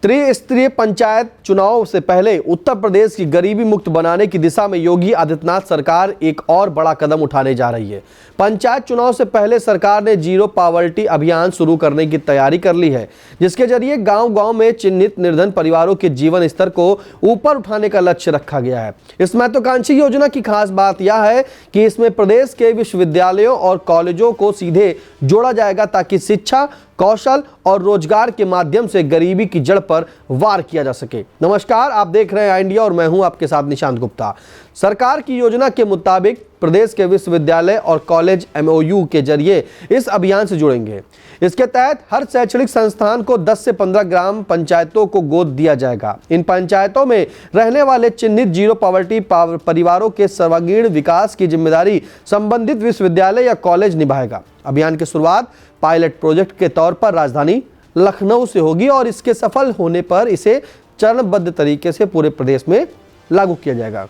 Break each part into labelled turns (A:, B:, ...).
A: त्रिस्तरीय पंचायत चुनाव से पहले उत्तर प्रदेश की गरीबी मुक्त बनाने की दिशा में योगी आदित्यनाथ सरकार एक और बड़ा कदम उठाने जा रही है। पंचायत चुनाव से पहले सरकार ने जीरो पॉवर्टी अभियान शुरू करने की तैयारी कर ली है, जिसके जरिए गांव-गांव में चिन्हित निर्धन परिवारों के जीवन स्तर को ऊपर उठाने का लक्ष्य रखा गया है। इस महत्वाकांक्षी योजना की खास बात यह है कि इसमें प्रदेश के विश्वविद्यालयों और कॉलेजों को सीधे जोड़ा जाएगा, ताकि शिक्षा, कौशल और रोजगार के माध्यम से गरीबी की जड़ पर वार किया जा सके। नमस्कार, आप देख रहे हैं आई इंडिया और मैं हूं आपके साथ निशांत गुप्ता। सरकार की योजना के मुताबिक प्रदेश के विश्वविद्यालय और कॉलेज एमओयू के जरिए इस अभियान से जुड़ेंगे। इसके तहत हर शैक्षणिक संस्थान को 10 से 15 ग्राम पंचायतों को गोद दिया जाएगा। इन पंचायतों में रहने वाले चिन्हित जीरो पॉवर्टी परिवारों के सर्वांगीण विकास की जिम्मेदारी संबंधित विश्वविद्यालय या कॉलेज निभाएगा। अभियान की शुरुआत पायलट प्रोजेक्ट के तौर पर राजधानी लखनऊ से होगी और इसके सफल होने पर इसे चरणबद्ध तरीके से पूरे प्रदेश में लागू किया जाएगा।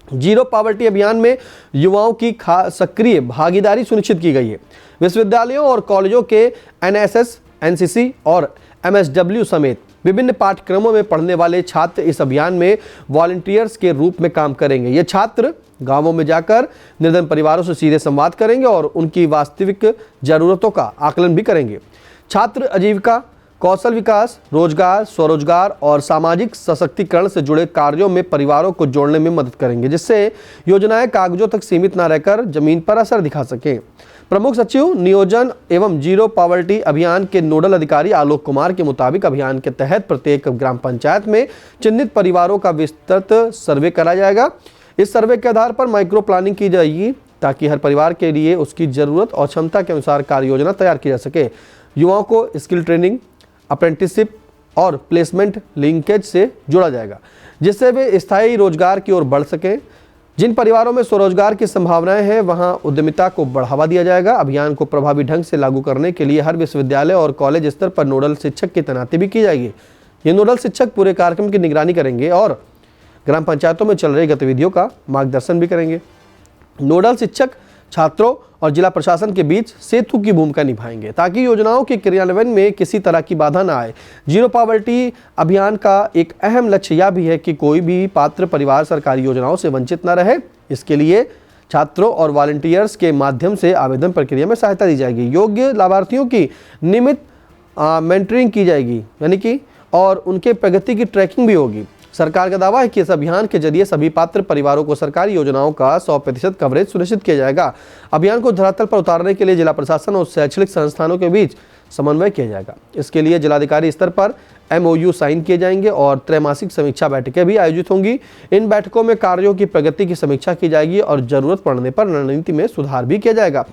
A: जीरो पॉवर्टी अभियान में युवाओं की सक्रिय भागीदारी सुनिश्चित की गई है। विश्वविद्यालयों और कॉलेजों के एनएसएस, एनसीसी और एमएसडब्ल्यू समेत विभिन्न पाठ्यक्रमों में पढ़ने वाले छात्र इस अभियान में वॉलंटियर्स के रूप में काम करेंगे। ये छात्र गांवों में जाकर निर्धन परिवारों से सीधे संवाद करेंगे और उनकी वास्तविक जरूरतों का आकलन भी करेंगे। छात्र आजीविका, कौशल विकास, रोजगार, स्वरोजगार और सामाजिक सशक्तिकरण से जुड़े कार्यों में परिवारों को जोड़ने में मदद करेंगे, जिससे योजनाएं कागजों तक सीमित न रहकर जमीन पर असर दिखा सकें। प्रमुख सचिव नियोजन एवं जीरो पॉवर्टी अभियान के नोडल अधिकारी आलोक कुमार के मुताबिक अभियान के तहत प्रत्येक ग्राम पंचायत में चिन्हित परिवारों का विस्तृत सर्वे कराया जाएगा। इस सर्वे के आधार पर माइक्रो प्लानिंग की जाएगी, ताकि हर परिवार के लिए उसकी जरूरत और क्षमता के अनुसार कार्य योजना तैयार की जा सके। युवाओं को स्किल ट्रेनिंग, अप्रेंटिसशिप और प्लेसमेंट लिंकेज से जोड़ा जाएगा, जिससे वे स्थायी रोजगार की ओर बढ़ सकें। जिन परिवारों में स्वरोजगार की संभावनाएं हैं, वहां उद्यमिता को बढ़ावा दिया जाएगा। अभियान को प्रभावी ढंग से लागू करने के लिए हर विश्वविद्यालय और कॉलेज स्तर पर नोडल शिक्षक की तैनाती भी की जाएगी। ये नोडल शिक्षक पूरे कार्यक्रम की निगरानी करेंगे और ग्राम पंचायतों में चल रही गतिविधियों का मार्गदर्शन भी करेंगे। नोडल शिक्षक छात्रों और जिला प्रशासन के बीच सेतु की भूमिका निभाएंगे, ताकि योजनाओं के क्रियान्वयन में किसी तरह की बाधा न आए। जीरो पॉवर्टी अभियान का एक अहम लक्ष्य यह भी है कि कोई भी पात्र परिवार सरकारी योजनाओं से वंचित न रहे। इसके लिए छात्रों और वॉलंटियर्स के माध्यम से आवेदन प्रक्रिया में सहायता दी जाएगी। योग्य लाभार्थियों की नियमित मेंटरिंग की जाएगी, यानी कि और उनके प्रगति की ट्रैकिंग भी होगी। सरकार का दावा है कि इस अभियान के जरिए सभी पात्र परिवारों को सरकारी योजनाओं का 100% कवरेज सुनिश्चित किया जाएगा। अभियान को धरातल पर उतारने के लिए जिला प्रशासन और शैक्षणिक संस्थानों के बीच समन्वय किया जाएगा। इसके लिए जिलाधिकारी स्तर पर एमओयू साइन किए जाएंगे और त्रैमासिक समीक्षा बैठकें भी आयोजित होंगी। इन बैठकों में कार्यों की प्रगति की समीक्षा की जाएगी और जरूरत पड़ने पर रणनीति में सुधार भी किया जाएगा।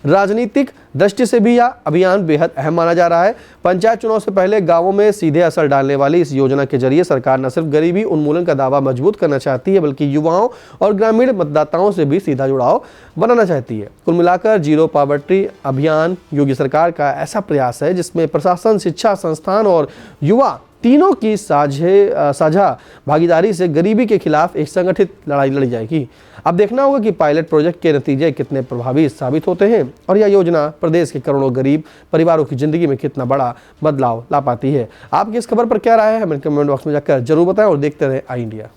A: राजनीतिक दृष्टि से भी यह अभियान बेहद अहम माना जा रहा है। पंचायत चुनाव से पहले गांवों में सीधे असर डालने वाली इस योजना के जरिए सरकार न सिर्फ गरीबी उन्मूलन का दावा मजबूत करना चाहती है, बल्कि युवाओं और ग्रामीण मतदाताओं से भी सीधा जुड़ाव बनाना चाहती है। कुल मिलाकर जीरो पॉवर्टी अभियान योगी सरकार का ऐसा प्रयास है जिसमें प्रशासन, शिक्षा संस्थान और युवा तीनों की साझा भागीदारी से गरीबी के खिलाफ एक संगठित लड़ाई लड़ी जाएगी। अब देखना होगा कि पायलट प्रोजेक्ट के नतीजे कितने प्रभावी साबित होते हैं और यह योजना प्रदेश के करोड़ों गरीब परिवारों की जिंदगी में कितना बड़ा बदलाव ला पाती है। आपकी इस खबर पर क्या राय है, हमें कमेंट बॉक्स में जाकर जरूर बताएं और देखते रहें आई इंडिया।